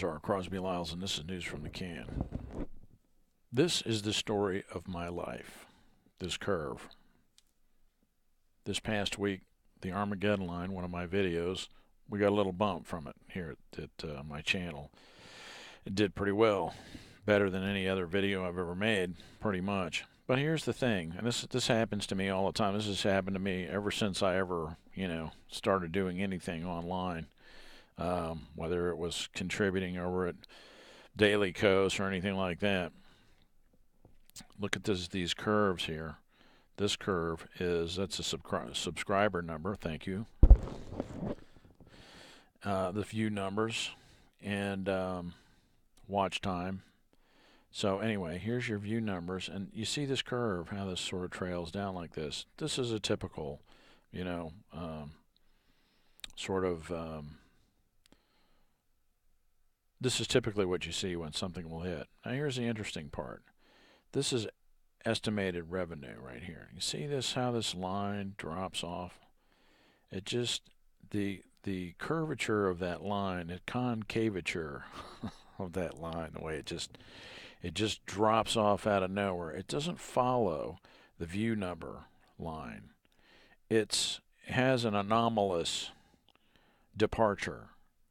Are Crosby Lyles, and this is News from the Can. This is the story of my life. This curve. This past week, the Armageddon line, one of my videos, we got a little bump from it here at my channel. It did pretty well, better than any other video I've ever made, pretty much. But here's the thing, and this happens to me all the time. This has happened to me ever since I ever started doing anything online, whether it was contributing over at Daily Kos or anything like that. Look at these curves here. This curve that's a subscriber number. Thank you. The view numbers and watch time. So anyway, here's your view numbers, and you see this curve, how this sort of trails down like this. This is a typical, you know, sort of. This is typically what you see when something will hit. Now here's the interesting part. This is estimated revenue right here. You see this, how this line drops off? It just, the curvature of that line, the concavature of that line, the way it just drops off out of nowhere. It doesn't follow the view number line. It has an anomalous departure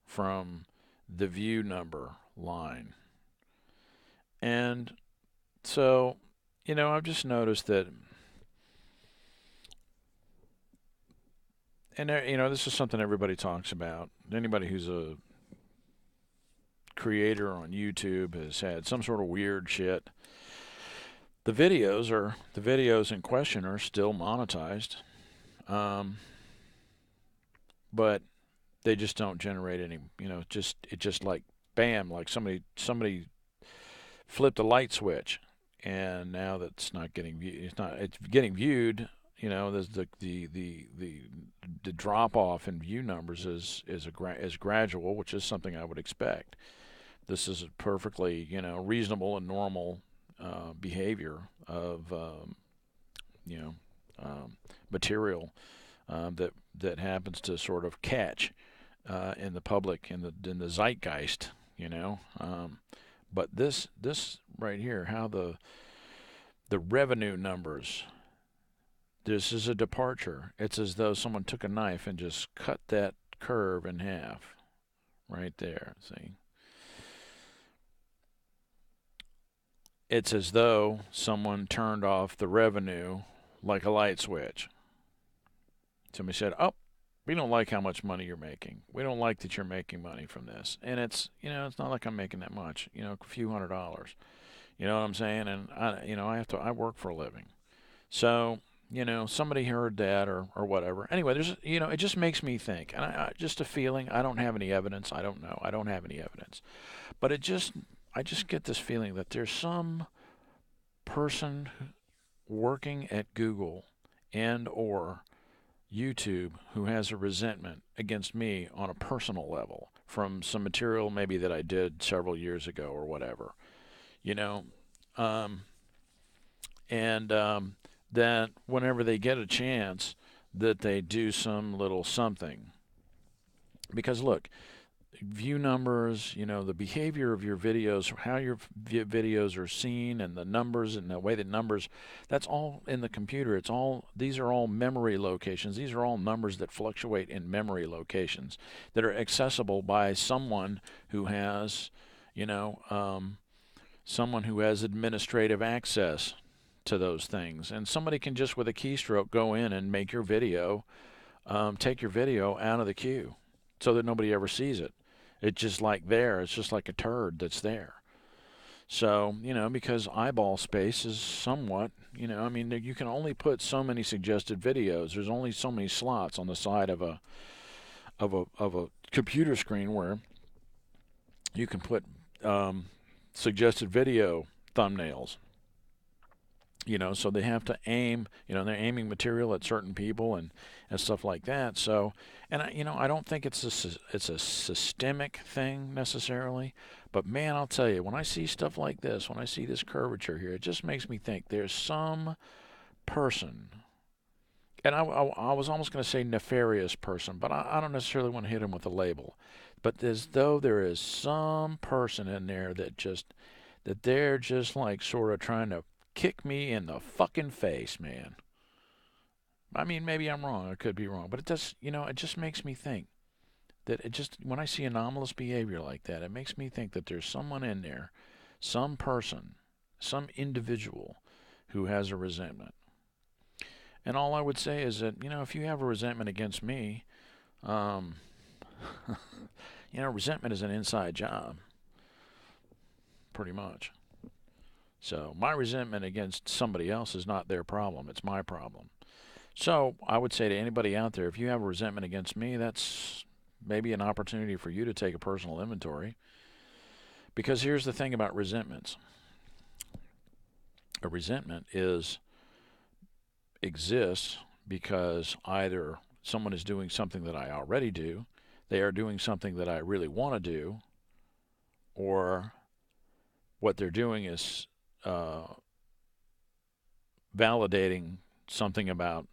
from the view number line. And so, I've just noticed that, and this is something everybody talks about. Anybody who's a creator on YouTube has had some sort of weird shit. The videos in question are still monetized, um, but they just don't generate any. It just like bam, like somebody flipped a light switch, and now that's not getting viewed. It's getting viewed. There's the drop off in view numbers is gradual, which is something I would expect. This is perfectly reasonable and normal behavior of you know material that happens to sort of catch in the public, in the zeitgeist. But this right here, how the revenue numbers. This is a departure. It's as though someone took a knife and just cut that curve in half, right there. See, it's as though someone turned off the revenue like a light switch. Somebody said, "Oh, we don't like how much money you're making. We don't like that you're making money from this." And it's not like I'm making that much. A few $100s. You know what I'm saying? And I work for a living. So, somebody heard that or whatever. Anyway, it just makes me think. And just a feeling. I don't have any evidence. I don't know. I don't have any evidence. But I just get this feeling that there's some person working at Google and or YouTube who has a resentment against me on a personal level from some material maybe that I did several years ago or whatever. You know, um, and that whenever they get a chance, that they do some little something. Because look, view numbers, the behavior of your videos, how your videos are seen, and the numbers and the way the numbers, that's all in the computer. These are all memory locations. These are all numbers that fluctuate in memory locations that are accessible by someone who has, you know, um, someone who has administrative access to those things. And somebody can just with a keystroke go in and make your video, take your video out of the queue so that nobody ever sees it. It's just like there. It's just like a turd that's there. So, because eyeball space is somewhat, I mean, you can only put so many suggested videos. There's only so many slots on the side of a computer screen where you can put suggested video thumbnails. So they have to aim. They're aiming material at certain people and stuff like that. So, and I don't think it's a systemic thing necessarily, but man, I'll tell you, when I see stuff like this, when I see this curvature here, it just makes me think there's some person, and I was almost going to say nefarious person, but I don't necessarily want to hit him with a label. But as though there is some person in there that they're just like sort of trying to kick me in the fucking face, man. I mean, maybe I'm wrong. I could be wrong, but it does. It just makes me think that it just when I see anomalous behavior like that, it makes me think that there's someone in there, some person, some individual who has a resentment. And all I would say is that if you have a resentment against me, um, resentment is an inside job, pretty much. So my resentment against somebody else is not their problem; it's my problem. So I would say to anybody out there, if you have a resentment against me, that's maybe an opportunity for you to take a personal inventory. Because here's the thing about resentments. A resentment exists because either someone is doing something that I already do, they are doing something that I really want to do, or what they're doing is uh, validating something about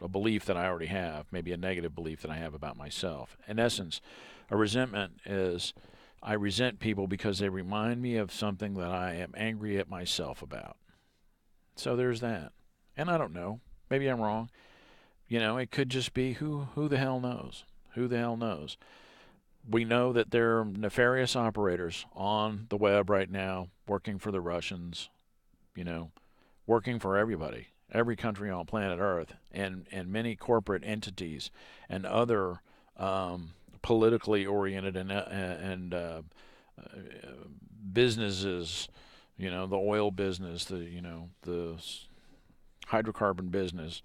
a belief that I already have, maybe a negative belief that I have about myself. In essence, a resentment is I resent people because they remind me of something that I am angry at myself about. So there's that. And I don't know. Maybe I'm wrong. It could just be who the hell knows? Who the hell knows? We know that there are nefarious operators on the web right now working for the Russians, you know, working for everybody, every country on planet Earth, and many corporate entities and other politically oriented and businesses, the oil business, the hydrocarbon business.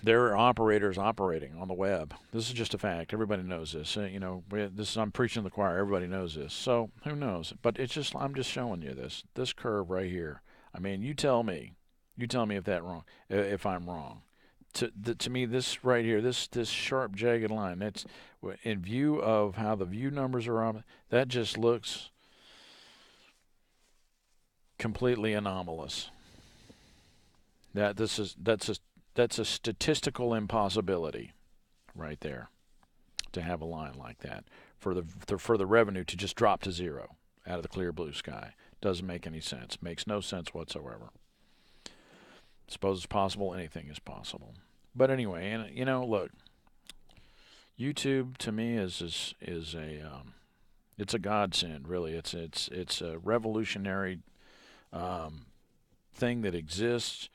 There are operators operating on the web. This is just a fact. Everybody knows this. I'm preaching to the choir. Everybody knows this. So who knows? But I'm just showing you this curve right here. I mean, you tell me if that wrong, if I'm wrong. To me, this right here, this sharp jagged line, that's in view of how the view numbers are on. That just looks completely anomalous. That's a statistical impossibility right there to have a line like that for the revenue to just drop to zero out of the clear blue sky. Doesn't make any sense. Makes no sense whatsoever. Suppose it's possible. Anything is possible. But anyway, and look, YouTube to me is a it's a godsend. Really, it's a revolutionary thing that exists.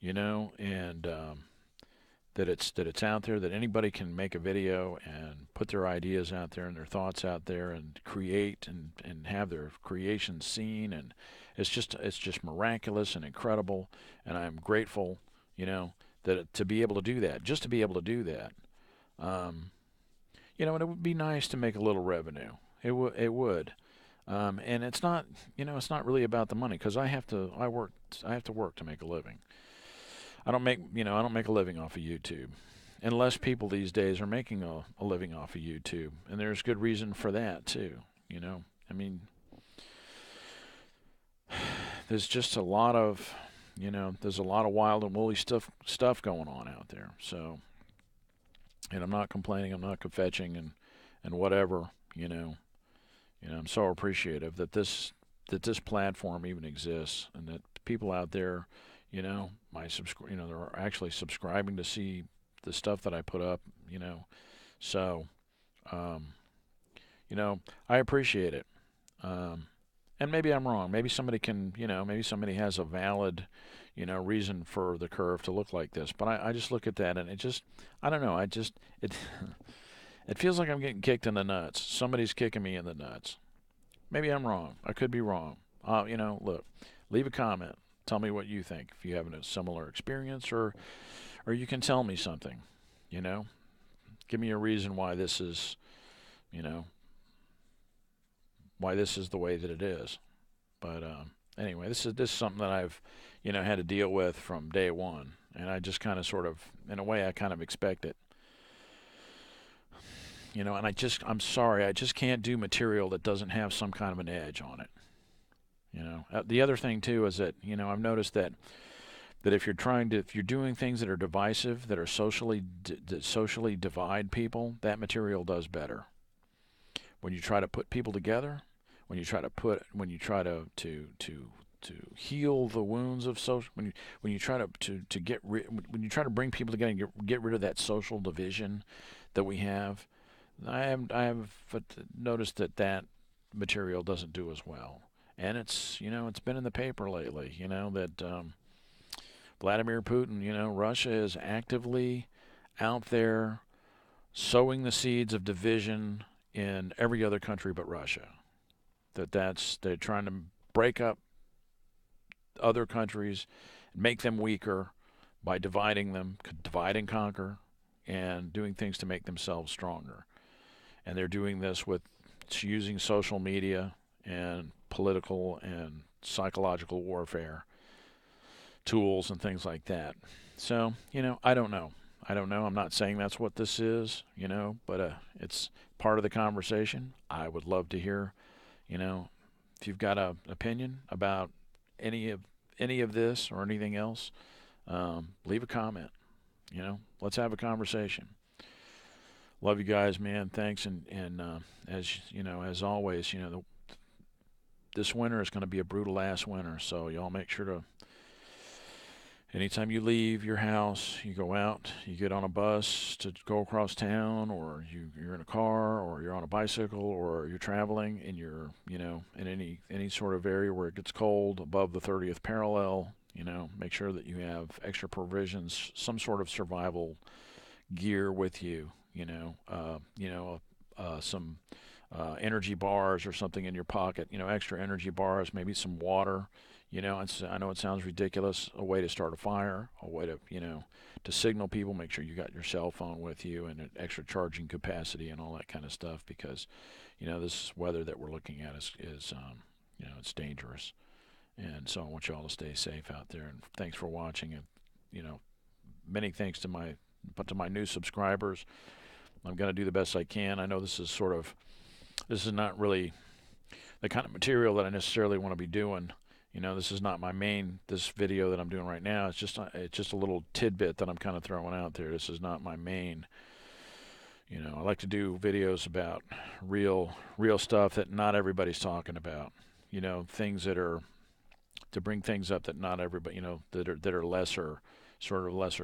And that it's out there, that anybody can make a video and put their ideas out there and their thoughts out there and create and have their creations seen, and it's just miraculous and incredible, and I'm grateful, that to be able to do that, just to be able to do that. um, and it would be nice to make a little revenue. It would. And it's not really about the money, because I have to work to make a living. I don't make a living off of YouTube. And less people these days are making a living off of YouTube, and there's good reason for that too. I mean, there's just a lot of, there's a lot of wild and woolly stuff going on out there. So, and I'm not complaining, I'm not kvetching, and whatever. I'm so appreciative that this platform even exists, and that people out there, they're actually subscribing to see the stuff that I put up. So, um, I appreciate it. Um, and maybe I'm wrong. Maybe somebody can, maybe somebody has a valid, reason for the curve to look like this. But I just look at that, and I don't know. It, it feels like I'm getting kicked in the nuts. Somebody's kicking me in the nuts. Maybe I'm wrong. I could be wrong. Look, leave a comment. Tell me what you think. If you have a similar experience, or you can tell me something. You know, give me a reason why this is, you know, why this is the way that it is. But anyway, this is something that I've, had to deal with from day one, and I just kind of sort of, in a way, I kind of expect it. And I'm sorry, I just can't do material that doesn't have some kind of an edge on it. The other thing too is that I've noticed that that if you're doing things that are divisive, that are that socially divide people, that material does better. When you try to put people together, when you try to heal the wounds of social, when you try to when you try to bring people together and get rid of that social division that we have, I have noticed that that material doesn't do as well. And it's been in the paper lately, that Vladimir Putin, Russia is actively out there sowing the seeds of division in every other country but Russia. They're trying to break up other countries, make them weaker by dividing them, divide and conquer, and doing things to make themselves stronger. And they're doing this with using social media and political and psychological warfare tools and things like that. So, I don't know. I don't know. I'm not saying that's what this is, but it's part of the conversation. I would love to hear, if you've got an opinion about any of any of this or anything else, leave a comment. Let's have a conversation. Love you guys, man. Thanks, and as as always, this winter is going to be a brutal ass winter. So y'all make sure to, anytime you leave your house, you go out, you get on a bus to go across town, or you're in a car, or you're on a bicycle, or you're traveling, and you're in any sort of area where it gets cold above the 30th parallel. Make sure that you have extra provisions, some sort of survival gear with you. Some energy bars or something in your pocket. Extra energy bars, maybe some water. I know it sounds ridiculous. A way to start a fire, a way to signal people. Make sure you got your cell phone with you and an extra charging capacity and all that kind of stuff, because, this weather that we're looking at is it's dangerous. And so I want you all to stay safe out there. And thanks for watching. And many thanks to my new subscribers. I'm going to do the best I can. I know this is not really the kind of material that I necessarily want to be doing. This is not my main. This video that I'm doing right now, it's just a little tidbit that I'm kind of throwing out there. This is not my main. I like to do videos about real stuff that not everybody's talking about. Things that are to bring things up that not everybody, that are lesser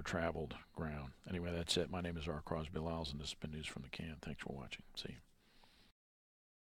traveled ground. Anyway, that's it. My name is R. Crosby Lyles, and this has been News from the Can. Thanks for watching. See you.